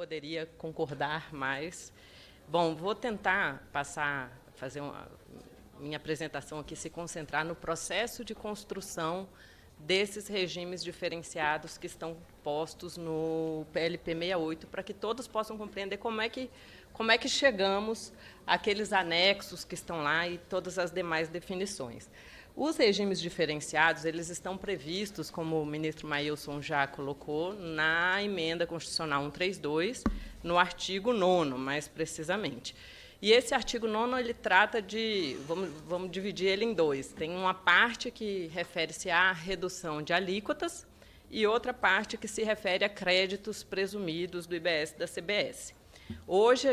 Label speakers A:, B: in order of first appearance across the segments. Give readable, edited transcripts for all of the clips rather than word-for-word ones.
A: poderia concordar mais. Bom, vou tentar fazer minha apresentação aqui, se concentrar no processo de construção desses regimes diferenciados que estão postos no PLP 68, para que todos possam compreender como é que chegamos àqueles anexos que estão lá e todas as demais definições. Os regimes diferenciados, eles estão previstos, como o ministro Maílson já colocou, na emenda constitucional 132, no artigo 9º, mais precisamente. E esse artigo 9º, ele trata de, vamos dividir ele em dois. Tem uma parte que refere-se à redução de alíquotas e outra parte que se refere a créditos presumidos do IBS e da CBS. Hoje,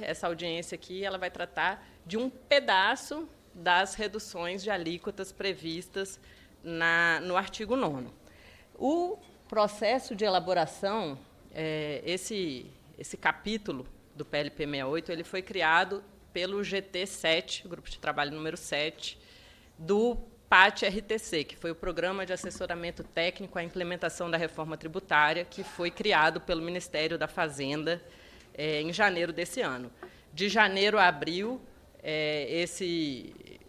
A: essa audiência aqui, ela vai tratar de um pedaço das reduções de alíquotas previstas no artigo 9º. O processo de elaboração, esse capítulo do PLP 68, ele foi criado pelo GT7, Grupo de Trabalho número 7, do PAT-RTC, que foi o Programa de Assessoramento Técnico à Implementação da Reforma Tributária, que foi criado pelo Ministério da Fazenda em janeiro desse ano. De janeiro a abril,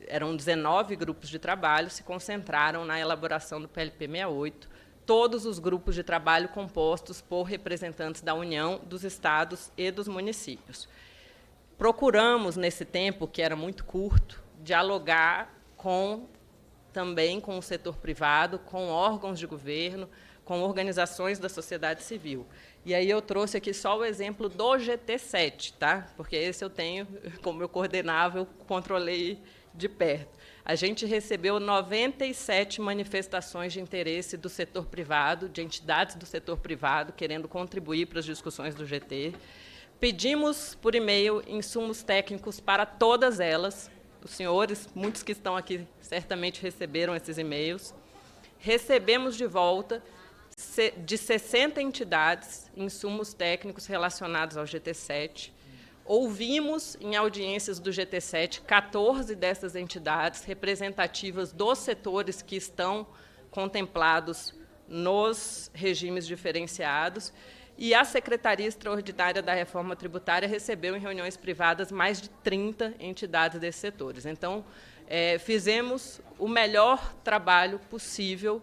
A: eram 19 grupos de trabalho, se concentraram na elaboração do PLP 68, todos os grupos de trabalho compostos por representantes da União, dos estados e dos municípios. Procuramos, nesse tempo, que era muito curto, dialogar também com o setor privado, com órgãos de governo, com organizações da sociedade civil. E aí eu trouxe aqui só o exemplo do GT7, tá? Porque esse eu tenho, como eu coordenava, eu controlei de perto. A gente recebeu 97 manifestações de interesse do setor privado, de entidades do setor privado, querendo contribuir para as discussões do GT. Pedimos, por e-mail, insumos técnicos para todas elas. Os senhores, muitos que estão aqui, certamente receberam esses e-mails. Recebemos de volta de 60 entidades insumos técnicos relacionados ao GT7. Ouvimos, em audiências do GT7, 14 dessas entidades representativas dos setores que estão contemplados nos regimes diferenciados, e a Secretaria Extraordinária da Reforma Tributária recebeu, em reuniões privadas, mais de 30 entidades desses setores. Então, fizemos o melhor trabalho possível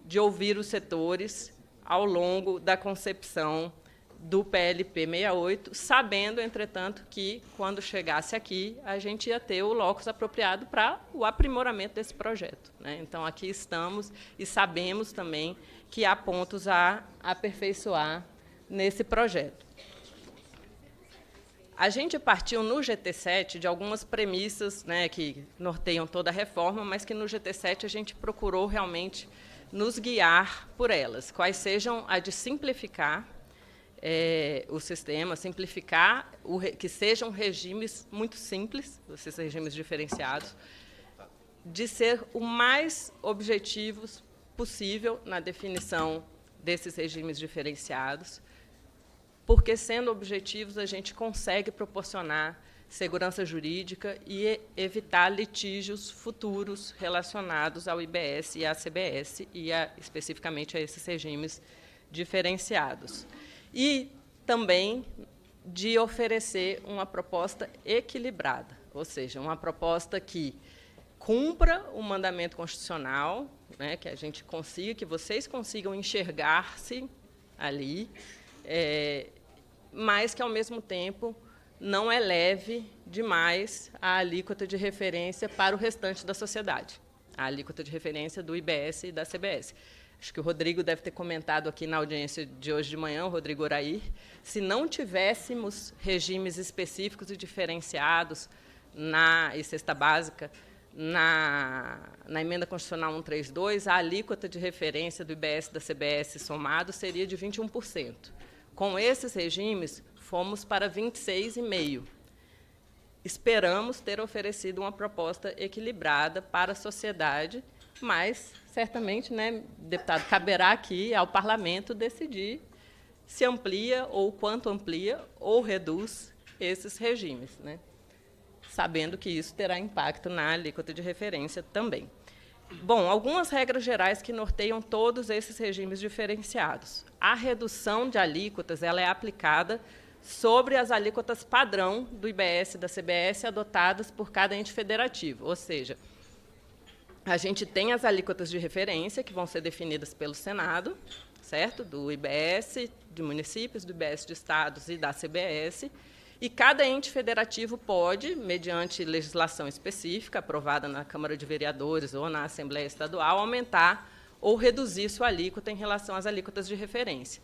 A: de ouvir os setores ao longo da concepção do PLP 68, sabendo, entretanto, que, quando chegasse aqui, a gente ia ter o locus apropriado para o aprimoramento desse projeto, né? Então, aqui estamos e sabemos também que há pontos a aperfeiçoar nesse projeto. A gente partiu no GT7 de algumas premissas, né, que norteiam toda a reforma, mas que no GT7 a gente procurou realmente nos guiar por elas, quais sejam a de simplificar o sistema, simplificar, que sejam regimes muito simples, esses regimes diferenciados, de ser o mais objetivos possível na definição desses regimes diferenciados, porque, sendo objetivos, a gente consegue proporcionar segurança jurídica e evitar litígios futuros relacionados ao IBS e à CBS, e especificamente a esses regimes diferenciados. E também de oferecer uma proposta equilibrada, ou seja, uma proposta que cumpra o mandamento constitucional, né, que a gente consiga, que vocês consigam enxergar-se ali, mas que, ao mesmo tempo, não eleve demais a alíquota de referência para o restante da sociedade, a alíquota de referência do IBS e da CBS. Acho que o Rodrigo deve ter comentado aqui na audiência de hoje de manhã, o Rodrigo Orair, se não tivéssemos regimes específicos e diferenciados e cesta básica na emenda constitucional 132, a alíquota de referência do IBS e da CBS somado seria de 21%. Com esses regimes, fomos para 26,5%. Esperamos ter oferecido uma proposta equilibrada para a sociedade, mas, certamente, né, deputado, caberá aqui ao Parlamento decidir se amplia ou quanto amplia ou reduz esses regimes, né, sabendo que isso terá impacto na alíquota de referência também. Bom, algumas regras gerais que norteiam todos esses regimes diferenciados. A redução de alíquotas ela é aplicada sobre as alíquotas padrão do IBS e da CBS adotadas por cada ente federativo, ou seja, a gente tem as alíquotas de referência, que vão ser definidas pelo Senado, certo? Do IBS de municípios, do IBS de estados e da CBS, e cada ente federativo pode, mediante legislação específica, aprovada na Câmara de Vereadores ou na Assembleia Estadual, aumentar ou reduzir sua alíquota em relação às alíquotas de referência.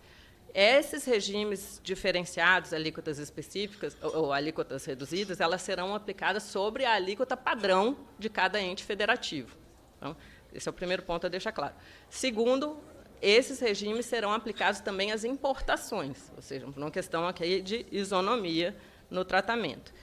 A: Esses regimes diferenciados, alíquotas específicas ou alíquotas reduzidas, elas serão aplicadas sobre a alíquota padrão de cada ente federativo. Então, esse é o primeiro ponto a deixar claro. Segundo, esses regimes serão aplicados também às importações, ou seja, uma questão aqui de isonomia no tratamento.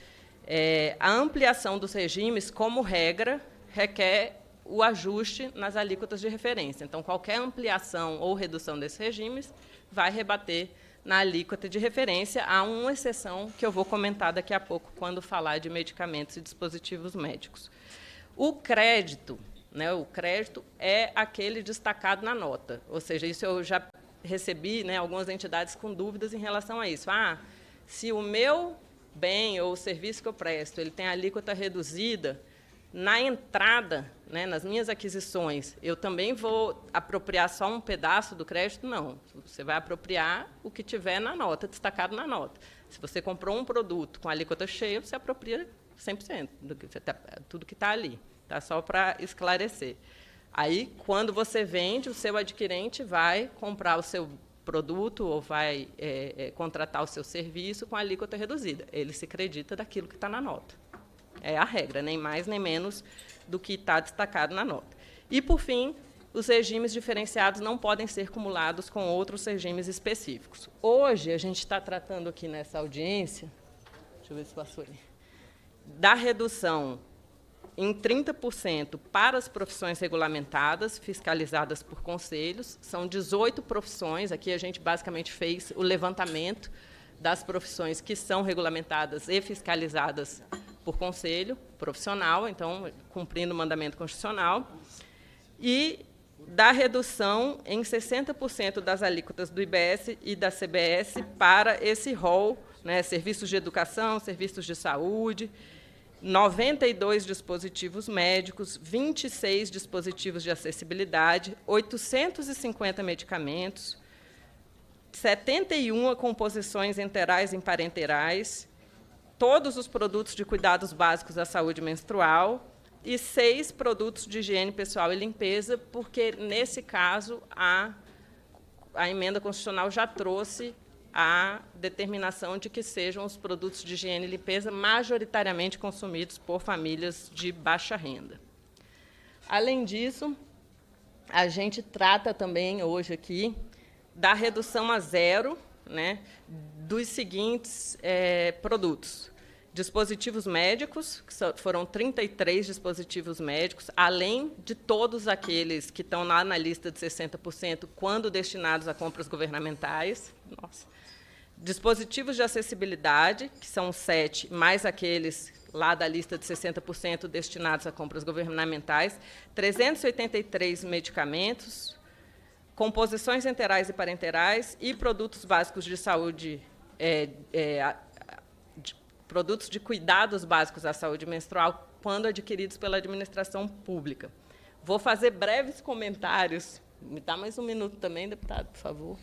A: A ampliação dos regimes, como regra, requer o ajuste nas alíquotas de referência. Então, qualquer ampliação ou redução desses regimes vai rebater na alíquota de referência. Há uma exceção que eu vou comentar daqui a pouco, quando falar de medicamentos e dispositivos médicos. O crédito é aquele destacado na nota, ou seja, isso eu já recebi, algumas entidades com dúvidas em relação a isso. Se o meu bem ou o serviço que eu presto ele tem alíquota reduzida, na entrada, nas minhas aquisições, eu também vou apropriar só um pedaço do crédito? Não, você vai apropriar o que tiver na nota, destacado na nota. Se você comprou um produto com alíquota cheia, você apropria 100% tudo que está ali. Tá? Só para esclarecer. Aí, quando você vende, o seu adquirente vai comprar o seu produto ou vai contratar o seu serviço com alíquota reduzida. Ele se acredita daquilo que está na nota. É a regra, nem mais nem menos do que está destacado na nota. E, por fim, os regimes diferenciados não podem ser cumulados com outros regimes específicos. Hoje, a gente está tratando aqui nessa audiência, deixa eu ver se passou ali, da redução em 30% para as profissões regulamentadas, fiscalizadas por conselhos. São 18 profissões. Aqui a gente basicamente fez o levantamento das profissões que são regulamentadas e fiscalizadas por conselho profissional, então, cumprindo o mandamento constitucional. E da redução em 60% das alíquotas do IBS e da CBS para esse rol, serviços de educação, serviços de saúde, 92 dispositivos médicos, 26 dispositivos de acessibilidade, 850 medicamentos, 71 composições enterais e parenterais, todos os produtos de cuidados básicos à saúde menstrual e 6 produtos de higiene pessoal e limpeza, porque, nesse caso, a emenda constitucional já trouxe a determinação de que sejam os produtos de higiene e limpeza majoritariamente consumidos por famílias de baixa renda. Além disso, a gente trata também hoje aqui da redução a zero, dos seguintes produtos. Dispositivos médicos, que foram 33 dispositivos médicos, além de todos aqueles que estão lá na lista de 60%, quando destinados a compras governamentais. Nossa. Dispositivos de acessibilidade, que são 7, mais aqueles lá da lista de 60% destinados a compras governamentais, 383 medicamentos, composições enterais e parenterais e produtos básicos de saúde, produtos de cuidados básicos à saúde menstrual, quando adquiridos pela administração pública. Vou fazer breves comentários. Me dá mais um minuto também, deputado, por favor.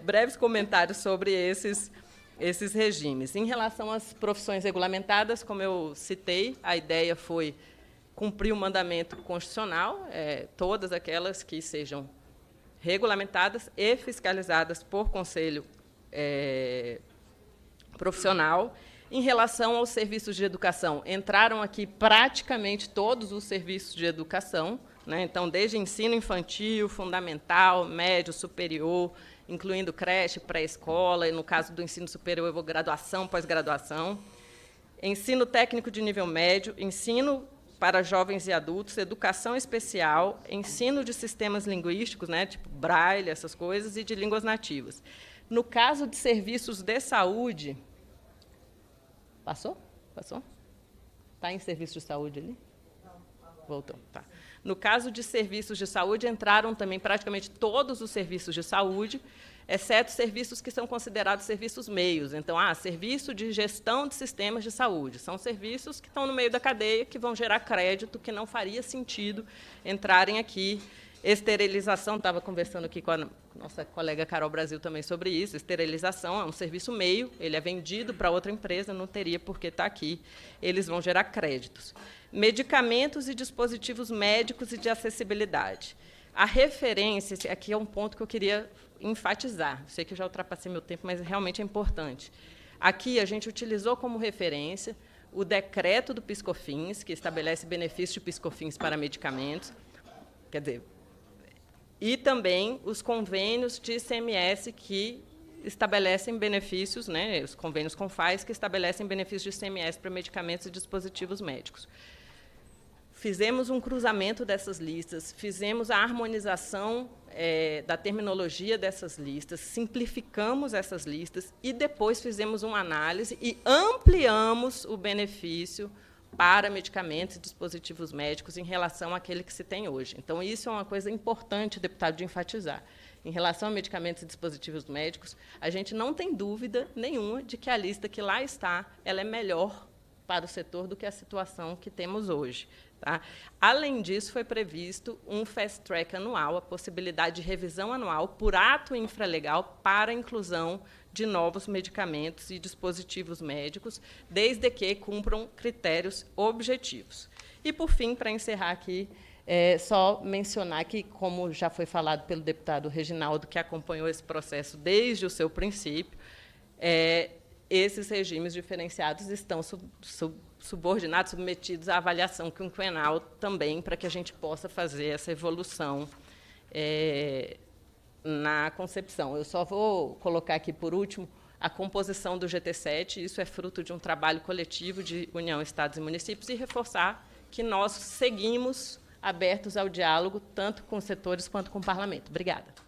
A: Breves comentários sobre esses regimes. Em relação às profissões regulamentadas, como eu citei, a ideia foi cumprir o mandamento constitucional, todas aquelas que sejam regulamentadas e fiscalizadas por conselho profissional. Em relação aos serviços de educação, entraram aqui praticamente todos os serviços de educação, então, desde ensino infantil, fundamental, médio, superior, incluindo creche, pré-escola, e, no caso do ensino superior, eu vou graduação, pós-graduação, ensino técnico de nível médio, ensino para jovens e adultos, educação especial, ensino de sistemas linguísticos, tipo Braille, essas coisas, e de línguas nativas. No caso de serviços de saúde... Passou? Passou? Está em serviço de saúde ali? Voltou, tá. No caso de serviços de saúde, entraram também praticamente todos os serviços de saúde, exceto serviços que são considerados serviços meios. Então, serviço de gestão de sistemas de saúde. São serviços que estão no meio da cadeia, que vão gerar crédito, que não faria sentido entrarem aqui. Esterilização, estava conversando aqui com a nossa colega Carol Brasil também sobre isso. Esterilização é um serviço meio, ele é vendido para outra empresa, não teria por que estar aqui. Eles vão gerar créditos. Medicamentos e dispositivos médicos e de acessibilidade. A referência, aqui é um ponto que eu queria enfatizar. Sei que eu já ultrapassei meu tempo, mas realmente é importante. Aqui a gente utilizou como referência o decreto do PiscoFins, que estabelece benefícios de PiscoFins para medicamentos, quer dizer, e também os convênios de ICMS que estabelecem benefícios, né, os convênios com FAES que estabelecem benefícios de ICMS para medicamentos e dispositivos médicos. Fizemos um cruzamento dessas listas, fizemos a harmonização da terminologia dessas listas, simplificamos essas listas e depois fizemos uma análise e ampliamos o benefício para medicamentos e dispositivos médicos em relação àquele que se tem hoje. Então, isso é uma coisa importante, deputado, de enfatizar. Em relação a medicamentos e dispositivos médicos, a gente não tem dúvida nenhuma de que a lista que lá está, ela é melhor para o setor do que a situação que temos hoje. Tá? Além disso, foi previsto um fast track anual, a possibilidade de revisão anual por ato infralegal para a inclusão de novos medicamentos e dispositivos médicos, desde que cumpram critérios objetivos. E, por fim, para encerrar aqui, só mencionar que, como já foi falado pelo deputado Reginaldo, que acompanhou esse processo desde o seu princípio, esses regimes diferenciados estão subordinados, submetidos à avaliação quinquenal também, para que a gente possa fazer essa evolução na concepção. Eu só vou colocar aqui, por último, a composição do GT7. Isso é fruto de um trabalho coletivo de União, Estados e Municípios, e reforçar que nós seguimos abertos ao diálogo, tanto com os setores quanto com o Parlamento. Obrigada.